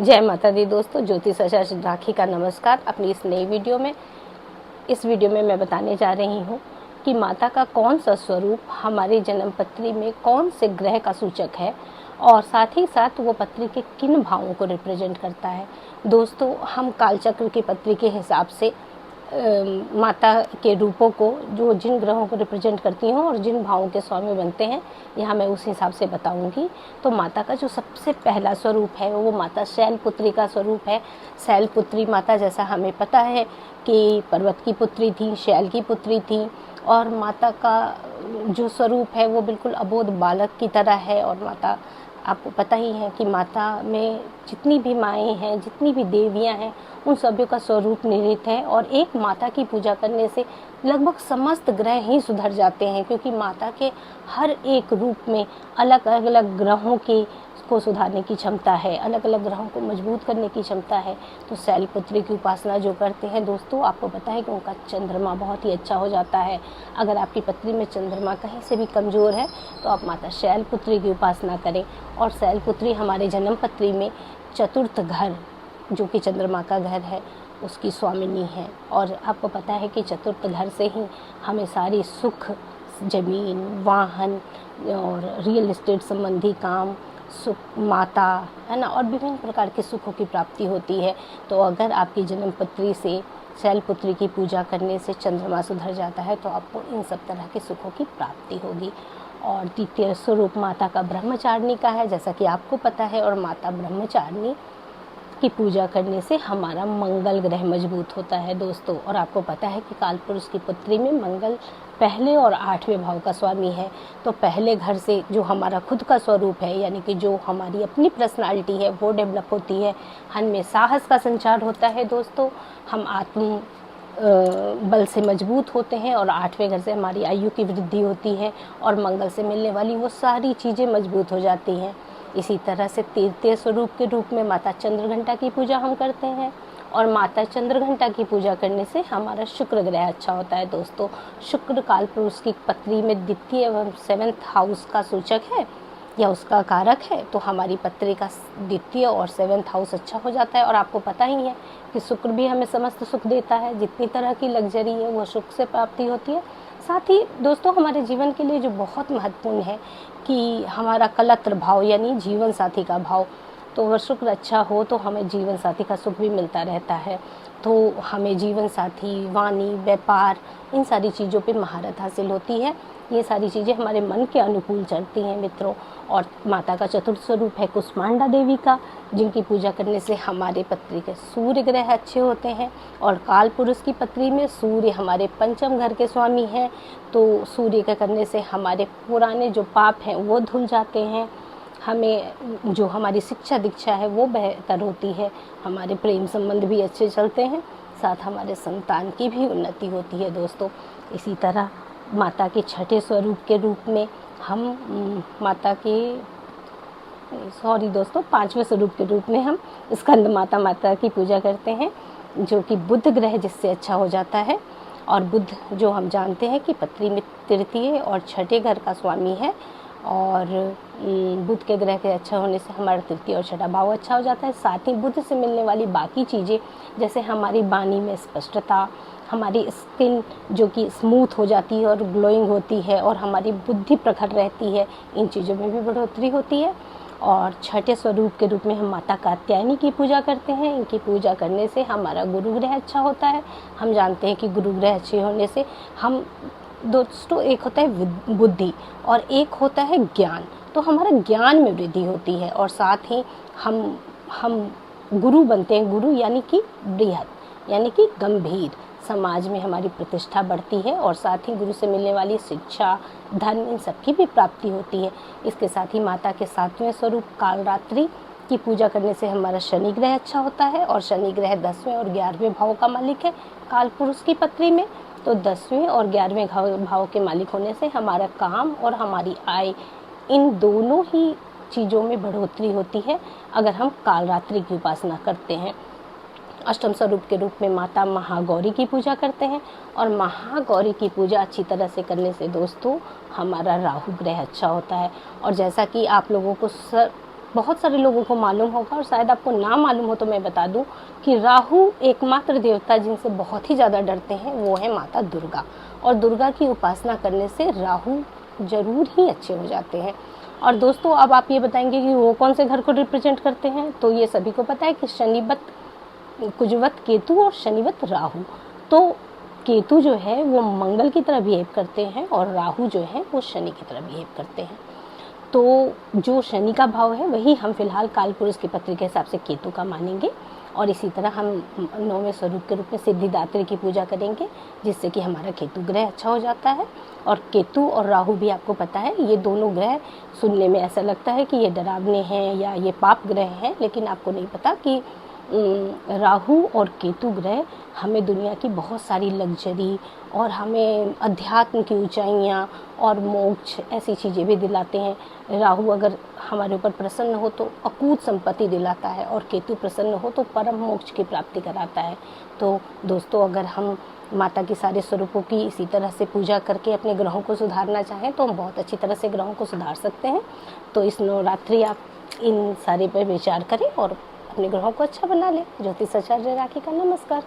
जय माता दी दोस्तों, ज्योतिष आचार्य राखी का नमस्कार। अपनी इस नई इस वीडियो में मैं बताने जा रही हूँ कि माता का कौन सा स्वरूप हमारी जन्म पत्री में कौन से ग्रह का सूचक है और साथ ही साथ वो पत्री के किन भावों को रिप्रेजेंट करता है। दोस्तों, हम कालचक्र की पत्री के हिसाब से माता के रूपों को, जो जिन ग्रहों को रिप्रेजेंट करती हैं और जिन भावों के स्वामी बनते हैं, यहाँ मैं उस हिसाब से बताऊंगी। तो माता का जो सबसे पहला स्वरूप है वो माता शैलपुत्री का स्वरूप है। शैलपुत्री माता, जैसा हमें पता है कि पर्वत की पुत्री थी, शैल की पुत्री थी, और माता का जो स्वरूप है वो बिल्कुल अबोध बालक की तरह है। और माता, आपको पता ही है कि माता में जितनी भी माएँ हैं, जितनी भी देवियाँ हैं, उन सभी का स्वरूप निहित है। और एक माता की पूजा करने से लगभग समस्त ग्रह ही सुधर जाते हैं, क्योंकि माता के हर एक रूप में अलग अलग ग्रहों को सुधारने की क्षमता है, अलग अलग ग्रहों को मजबूत करने की क्षमता है। तो शैलपुत्री की उपासना जो करते हैं दोस्तों, आपको पता है कि उनका चंद्रमा बहुत ही अच्छा हो जाता है। अगर आपकी पत्री में चंद्रमा कहीं से भी कमज़ोर है तो आप माता शैलपुत्री की उपासना करें। और शैलपुत्री हमारे जन्म पत्री में चतुर्थ घर, जो कि चंद्रमा का घर है, उसकी स्वामिनी है। और आपको पता है कि चतुर्थ घर से ही हमें सारी सुख, ज़मीन, वाहन और रियल एस्टेट संबंधी काम, सुख, माता, है ना, और विभिन्न प्रकार के सुखों की प्राप्ति होती है। तो अगर आपकी जन्म पत्री से शैलपुत्री की पूजा करने से चंद्रमा सुधर जाता है तो आपको इन सब तरह के सुखों की प्राप्ति होगी। और द्वितीय स्वरूप माता का ब्रह्मचारिणी का है, जैसा कि आपको पता है। और माता ब्रह्मचारिणी की पूजा करने से हमारा मंगल ग्रह मजबूत होता है दोस्तों। और आपको पता है कि कालपुरुष की पुत्री में मंगल पहले और 8वें भाव का स्वामी है। तो पहले घर से जो हमारा खुद का स्वरूप है, यानी कि जो हमारी अपनी पर्सनालिटी है, वो डेवलप होती है। हमें साहस का संचार होता है दोस्तों, हम आत्म बल से मजबूत होते हैं। और 8वें घर से हमारी आयु की वृद्धि होती है और मंगल से मिलने वाली वो सारी चीज़ें मजबूत हो जाती हैं। इसी तरह से तृतीय स्वरूप के रूप में माता चंद्रघंटा की पूजा हम करते हैं। और माता चंद्रघंटा की पूजा करने से हमारा शुक्र ग्रह अच्छा होता है दोस्तों। शुक्र कालपुरुष की पत्री में द्वितीय एवं 7th हाउस का सूचक है या उसका कारक है। तो हमारी पत्री का द्वितीय और 7th हाउस अच्छा हो जाता है। और आपको पता ही है कि शुक्र भी हमें समस्त सुख देता है। जितनी तरह की लग्जरी है वो सुख से प्राप्ति होती है। साथ ही दोस्तों, हमारे जीवन के लिए जो बहुत महत्वपूर्ण है कि हमारा कलत्र भाव, यानी जीवन साथी का भाव, तो अगर शुक्र अच्छा हो तो हमें जीवन साथी का सुख भी मिलता रहता है। तो हमें जीवन साथी, वाणी, व्यापार, इन सारी चीज़ों पे महारत हासिल होती है। ये सारी चीज़ें हमारे मन के अनुकूल चलती हैं मित्रों। और माता का चतुर्थ स्वरूप है कुष्मांडा देवी का, जिनकी पूजा करने से हमारे पत्री के सूर्य ग्रह अच्छे होते हैं। और कालपुरुष की पत्री में सूर्य हमारे पंचम घर के स्वामी हैं। तो सूर्य के करने से हमारे पुराने जो पाप हैं वो धुल जाते हैं। हमें जो हमारी शिक्षा दीक्षा है वो बेहतर होती है। हमारे प्रेम संबंध भी अच्छे चलते हैं, साथ हमारे संतान की भी उन्नति होती है दोस्तों। इसी तरह माता के छठे स्वरूप के रूप में हम माता के दोस्तों 5वें स्वरूप के रूप में हम स्कंद माता की पूजा करते हैं, जो कि बुध ग्रह जिससे अच्छा हो जाता है। और बुध, जो हम जानते हैं कि पत्री में तृतीय और छठे घर का स्वामी है। और बुध के ग्रह के अच्छा होने से हमारा तृतीय और छठा भाव अच्छा हो जाता है। साथ ही बुध से मिलने वाली बाकी चीज़ें, जैसे हमारी वाणी में स्पष्टता, हमारी स्किन जो कि स्मूथ हो जाती है और ग्लोइंग होती है, और हमारी बुद्धि प्रखर रहती है, इन चीज़ों में भी बढ़ोतरी होती है। और छठे स्वरूप के रूप में हम माता कात्यायनी की पूजा करते हैं। इनकी पूजा करने से हमारा गुरु ग्रह अच्छा होता है। हम जानते हैं कि गुरु ग्रह अच्छे होने से हम दोस्तों, एक होता है बुद्धि और एक होता है ज्ञान। तो हमारा ज्ञान में वृद्धि होती है। और साथ ही हम गुरु बनते हैं। गुरु यानी कि बृहद, यानी कि गंभीर। समाज में हमारी प्रतिष्ठा बढ़ती है। और साथ ही गुरु से मिलने वाली शिक्षा, धन, इन सब की भी प्राप्ति होती है। इसके साथ ही माता के 7वें स्वरूप कालरात्रि की पूजा करने से हमारा शनि ग्रह अच्छा होता है। और शनि ग्रह 10वें और 11वें भाव का मालिक है कालपुरुष की पत्री में। तो 10वें और 11वें भाव के मालिक होने से हमारा काम और हमारी आय, इन दोनों ही चीज़ों में बढ़ोतरी होती है अगर हम कालरात्रि की उपासना करते हैं। अष्टम स्वरूप के रूप में माता महागौरी की पूजा करते हैं। और महागौरी की पूजा अच्छी तरह से करने से दोस्तों हमारा राहु ग्रह अच्छा होता है। और जैसा कि आप लोगों को बहुत सारे लोगों को मालूम होगा और शायद आपको ना मालूम हो तो मैं बता दूं कि राहु एकमात्र देवता जिनसे बहुत ही ज़्यादा डरते हैं वो है माता दुर्गा। और दुर्गा की उपासना करने से राहु जरूर ही अच्छे हो जाते हैं। और दोस्तों अब आप ये बताएंगे कि वो कौन से घर को रिप्रेजेंट करते हैं, तो ये सभी को पता है कि शनिवत कुजवत केतु और शनिवत राहु। तो केतु जो है वो मंगल की तरह बिहेव करते हैं और राहु जो है वो शनि की तरह बिहेव करते हैं। तो जो शनि का भाव है वही हम फिलहाल काल पुरुष की पत्री के हिसाब से केतु का मानेंगे। और इसी तरह हम 9वें स्वरूप के रूप में सिद्धिदात्री की पूजा करेंगे, जिससे कि हमारा केतु ग्रह अच्छा हो जाता है। और केतु और राहु भी आपको पता है, ये दोनों ग्रह सुनने में ऐसा लगता है कि ये डरावने हैं या ये पाप ग्रह हैं, लेकिन आपको नहीं पता कि राहु और केतु ग्रह हमें दुनिया की बहुत सारी लग्जरी और हमें अध्यात्म की ऊंचाइयां और मोक्ष ऐसी चीज़ें भी दिलाते हैं। राहु अगर हमारे ऊपर प्रसन्न हो तो अकूत संपत्ति दिलाता है और केतु प्रसन्न हो तो परम मोक्ष की प्राप्ति कराता है। तो दोस्तों अगर हम माता के सारे स्वरूपों की इसी तरह से पूजा करके अपने ग्रहों को सुधारना चाहें तो हम बहुत अच्छी तरह से ग्रहों को सुधार सकते हैं। तो इस नवरात्रि आप इन सारे पर विचार करें और अपने ग्रहों को अच्छा बना लें। ज्योतिषाचार्य राखी का नमस्कार।